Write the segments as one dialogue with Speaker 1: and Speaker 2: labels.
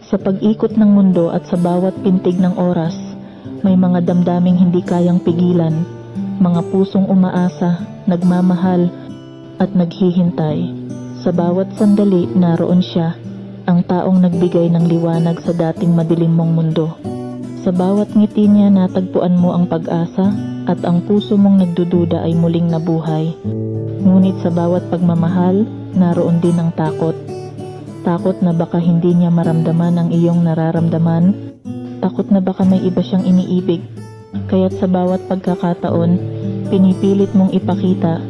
Speaker 1: Sa pag-ikot ng mundo at sa bawat pintig ng oras, may mga damdaming hindi kayang pigilan, mga pusong umaasa, nagmamahal, at naghihintay. Sa bawat sandali, naroon siya, ang taong nagbigay ng liwanag sa dating madilim mong mundo. Sa bawat ngiti niya natagpuan mo ang pag-asa at ang puso mong nagdududa ay muling nabuhay. Ngunit sa bawat pagmamahal, naroon din ang takot. Takot na baka hindi niya maramdaman ang iyong nararamdaman. Takot na baka may iba siyang iniibig. Kaya't sa bawat pagkakataon, pinipilit mong ipakita,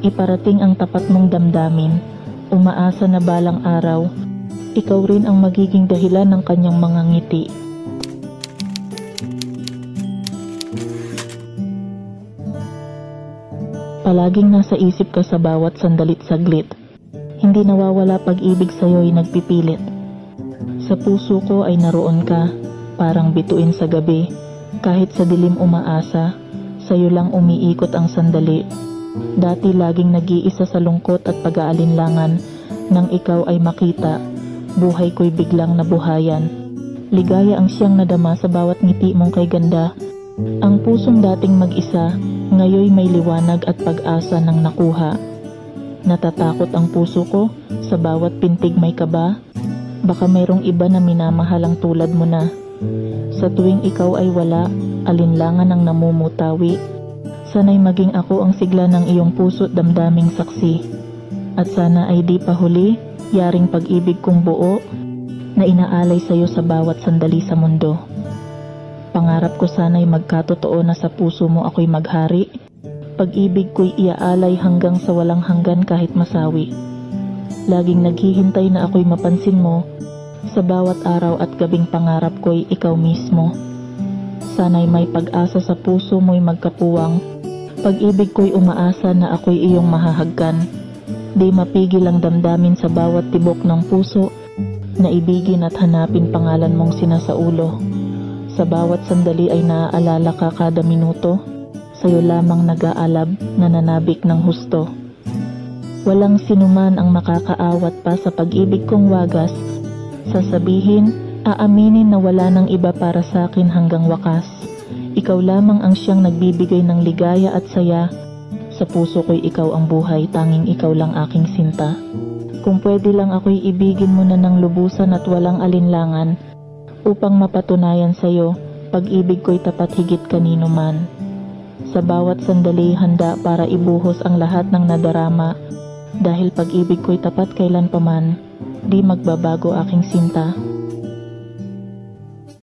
Speaker 1: iparating ang tapat mong damdamin. Umaasa na balang araw, ikaw rin ang magiging dahilan ng kanyang mga ngiti. Palaging nasa isip ka sa bawat sandalit saglit. Hindi nawawala pag-ibig sa'yo'y nagpipilit. Sa puso ko ay naroon ka, parang bituin sa gabi. Kahit sa dilim umaasa, sa'yo lang umiikot ang sandali. Dati laging nag-iisa sa lungkot at pag-aalinlangan. Nang ikaw ay makita, buhay ko'y biglang nabuhayan. Ligaya ang siyang nadama sa bawat ngiti mong kay ganda. Ang pusong dating mag-isa, ngayoy may liwanag at pag-asa nang nakuha. Natatakot ang puso ko, sa bawat pintig may kaba. Baka mayroong iba na minamahal ang tulad mo na. Sa tuwing ikaw ay wala, alinlangan ang namumutawi. Sana'y maging ako ang sigla ng iyong puso't damdaming saksi. At sana ay di pa huli, yaring pag-ibig kong buo, na inaalay sa'yo sa bawat sandali sa mundo. Pangarap ko sana'y magkatotoo na sa puso mo ako'y maghari. Pag-ibig ko'y iaalay hanggang sa walang hanggan kahit masawi. Laging naghihintay na ako'y mapansin mo. Sa bawat araw at gabing pangarap ko'y ikaw mismo. Sana'y may pag-asa sa puso mo'y magkapuwang. Pag-ibig ko'y umaasa na ako'y iyong mahahagkan. Di mapigil ang damdamin sa bawat tibok ng puso, na ibigin at hanapin pangalan mong sinasaulo. Sa bawat sandali ay naaalala ka kada minuto, sa'yo lamang nag-aalab, nananabik ng husto. Walang sinuman ang makakaawat pa sa pag-ibig kong wagas. Sasabihin, aaminin na wala nang iba para sa akin hanggang wakas. Ikaw lamang ang siyang nagbibigay ng ligaya at saya. Sa puso ko'y ikaw ang buhay, tanging ikaw lang aking sinta. Kung pwede lang ako'y ibigin mo na ng lubusan at walang alinlangan, upang mapatunayan sa'yo, pag-ibig ko'y tapat higit kanino man. Sa bawat sandali handa para ibuhos ang lahat ng nadarama, dahil pag-ibig ko'y tapat kailan paman, di magbabago aking sinta.